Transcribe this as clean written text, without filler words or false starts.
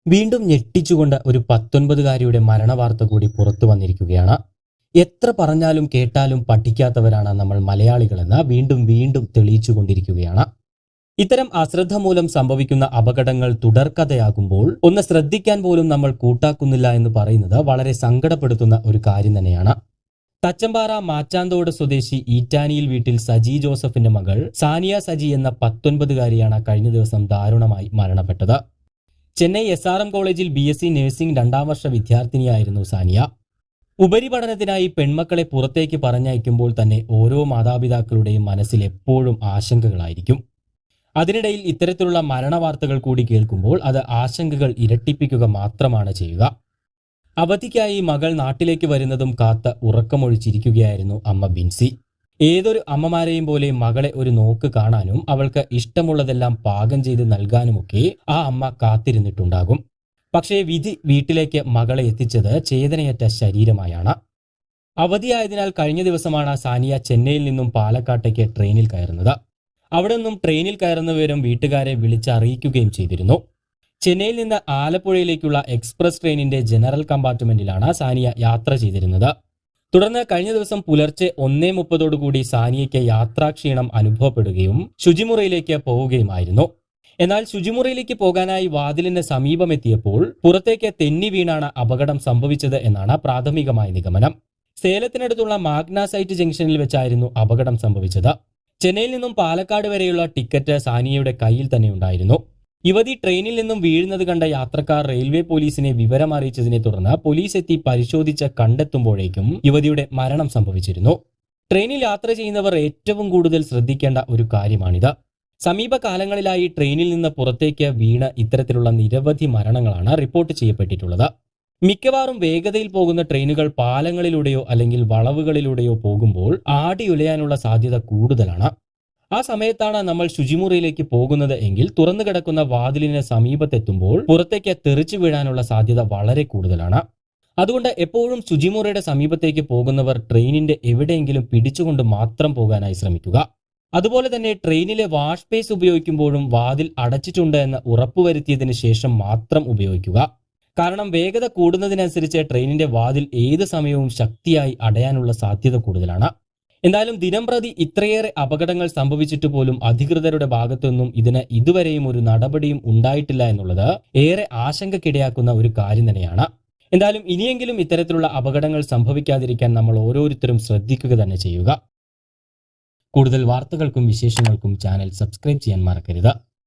വീണ്ടും ഞെട്ടിച്ചുകൊണ്ട് ഒരു 19-കാരിയുടെ മരണവാർത്ത കൂടി പുറത്തു വന്നിരിക്കുകയാണ്. എത്ര പറഞ്ഞാലും കേട്ടാലും പഠിക്കാത്തവരാണ് നമ്മൾ മലയാളികളെന്ന് വീണ്ടും വീണ്ടും തെളിയിച്ചുകൊണ്ടിരിക്കുകയാണ്. ഇത്തരം അശ്രദ്ധ മൂലം സംഭവിക്കുന്ന അപകടങ്ങൾ തുടർക്കഥയാകുമ്പോൾ ഒന്ന് ശ്രദ്ധിക്കാൻ പോലും നമ്മൾ കൂട്ടാക്കുന്നില്ല എന്ന് പറയുന്നത് വളരെ സങ്കടപ്പെടുത്തുന്ന ഒരു കാര്യം തന്നെയാണ്. തച്ചമ്പാറ മാച്ചാന്തോട് സ്വദേശി ഈറ്റാനിയിൽ വീട്ടിൽ സജി ജോസഫിന്റെ മകൾ സാനിയ സജി എന്ന 19-കാരിയാണ് കഴിഞ്ഞ ദിവസം ദാരുണമായി മരണപ്പെട്ടത്. ചെന്നൈ SRM കോളേജിൽ BSc നഴ്സിംഗ് 2ാം വർഷ വിദ്യാർത്ഥിനിയായിരുന്നു സാനിയ. ഉപരിപഠനത്തിനായി പെൺമക്കളെ പുറത്തേക്ക് പറഞ്ഞയക്കുമ്പോൾ തന്നെ ഓരോ മാതാപിതാക്കളുടെയും മനസ്സിൽ എപ്പോഴും ആശങ്കകളായിരിക്കും. അതിനിടയിൽ ഇത്തരത്തിലുള്ള മരണവാർത്തകൾ കൂടി കേൾക്കുമ്പോൾ അത് ആശങ്കകൾ ഇരട്ടിപ്പിക്കുക മാത്രമാണ് ചെയ്യുക. അവധിക്കായി മകൾ നാട്ടിലേക്ക് വരുന്നതും കാത്ത് ഉറക്കമൊഴിച്ചിരിക്കുകയായിരുന്നു അമ്മ ബിൻസി. ഏതൊരു അമ്മമാരെയും പോലെ മകളെ ഒരു നോക്ക് കാണാനും അവൾക്ക് ഇഷ്ടമുള്ളതെല്ലാം പാകം ചെയ്ത് നൽകാനുമൊക്കെ ആ അമ്മ കാത്തിരുന്നിട്ടുണ്ടാകും. പക്ഷേ വിധി വീട്ടിലേക്ക് മകളെ എത്തിച്ചത് ചേതനയറ്റ ശരീരമായാണ്. അവധിയായതിനാൽ കഴിഞ്ഞ ദിവസമാണ് സാനിയ ചെന്നൈയിൽ നിന്നും പാലക്കാട്ടേക്ക് ട്രെയിനിൽ കയറുന്നത്. അവിടെ നിന്നും ട്രെയിനിൽ കയറുന്ന വിവരം വീട്ടുകാരെ വിളിച്ചറിയിക്കുകയും ചെയ്തിരുന്നു. ചെന്നൈയിൽ നിന്ന് ആലപ്പുഴയിലേക്കുള്ള എക്സ്പ്രസ് ട്രെയിനിന്റെ ജനറൽ കമ്പാർട്ട്മെന്റിലാണ് സാനിയ യാത്ര ചെയ്തിരുന്നത്. തുടർന്ന് കഴിഞ്ഞ ദിവസം പുലർച്ചെ 1:30 സാനിയയ്ക്ക് യാത്രാക്ഷീണം അനുഭവപ്പെടുകയും ശുചിമുറിയിലേക്ക് പോവുകയുമായിരുന്നു. എന്നാൽ ശുചിമുറിയിലേക്ക് പോകാനായി വാതിലിന് സമീപമെത്തിയപ്പോൾ പുറത്തേക്ക് തെന്നി വീണാണ് അപകടം സംഭവിച്ചത് എന്നാണ് പ്രാഥമികമായ നിഗമനം. സേലത്തിനടുത്തുള്ള മാഗ്നാസൈറ്റ് ജംഗ്ഷനിൽ വെച്ചായിരുന്നു അപകടം സംഭവിച്ചത്. ചെന്നൈയിൽ നിന്നും പാലക്കാട് വരെയുള്ള ടിക്കറ്റ് സാനിയയുടെ കയ്യിൽ തന്നെ ഉണ്ടായിരുന്നു. യുവതി ട്രെയിനിൽ നിന്നും വീഴുന്നത് കണ്ട യാത്രക്കാർ റെയിൽവേ പോലീസിനെ വിവരം അറിയിച്ചതിനെ തുടർന്ന് പോലീസ് എത്തി പരിശോധിച്ച് കണ്ടെത്തുമ്പോഴേക്കും യുവതിയുടെ മരണം സംഭവിച്ചിരുന്നു. ട്രെയിനിൽ യാത്ര ചെയ്യുന്നവർ ഏറ്റവും കൂടുതൽ ശ്രദ്ധിക്കേണ്ട ഒരു കാര്യമാണിത്. സമീപകാലങ്ങളിലായി ട്രെയിനിൽ നിന്ന് പുറത്തേക്ക് വീണ് ഇത്തരത്തിലുള്ള നിരവധി മരണങ്ങളാണ് റിപ്പോർട്ട് ചെയ്യപ്പെട്ടിട്ടുള്ളത്. മിക്കവാറും വേഗതയിൽ പോകുന്ന ട്രെയിനുകൾ പാലങ്ങളിലൂടെയോ അല്ലെങ്കിൽ വളവുകളിലൂടെയോ പോകുമ്പോൾ ആടിയുലയാനുള്ള സാധ്യത കൂടുതലാണ്. ആ സമയത്താണ് നമ്മൾ ശുചിമുറിയിലേക്ക് പോകുന്നത് എങ്കിൽ തുറന്നു കിടക്കുന്ന വാതിലിന് സമീപത്തെത്തുമ്പോൾ പുറത്തേക്ക് തെറിച്ചു വീഴാനുള്ള സാധ്യത വളരെ കൂടുതലാണ്. അതുകൊണ്ട് എപ്പോഴും ശുചിമുറിയുടെ സമീപത്തേക്ക് പോകുന്നവർ ട്രെയിനിന്റെ എവിടെയെങ്കിലും പിടിച്ചുകൊണ്ട് മാത്രം പോകാനായി ശ്രമിക്കുക. അതുപോലെ തന്നെ ട്രെയിനിലെ വാഷ് ബേസ് ഉപയോഗിക്കുമ്പോഴും വാതിൽ അടച്ചിട്ടുണ്ട് എന്ന് ഉറപ്പുവരുത്തിയതിനു ശേഷം മാത്രം ഉപയോഗിക്കുക. കാരണം വേഗത കൂടുന്നതിനനുസരിച്ച് ട്രെയിനിന്റെ വാതിൽ ഏത് സമയവും ശക്തിയായി അടയാനുള്ള സാധ്യത കൂടുതലാണ്. എന്തായാലും ദിനംപ്രതി ഇത്രയേറെ അപകടങ്ങൾ സംഭവിച്ചിട്ട് പോലും അധികൃതരുടെ ഭാഗത്തുനിന്നും ഇതിന് ഇതുവരെയും ഒരു നടപടിയും ഉണ്ടായിട്ടില്ല എന്നുള്ളത് ഏറെ ആശങ്കക്കിടയാക്കുന്ന ഒരു കാര്യം തന്നെയാണ്. എന്തായാലും ഇനിയെങ്കിലും ഇത്തരത്തിലുള്ള അപകടങ്ങൾ സംഭവിക്കാതിരിക്കാൻ നമ്മൾ ഓരോരുത്തരും ശ്രദ്ധിക്കുക തന്നെ ചെയ്യുക. കൂടുതൽ വാർത്തകൾക്കും വിശേഷങ്ങൾക്കും ചാനൽ സബ്സ്ക്രൈബ് ചെയ്യാൻ മറക്കരുത്.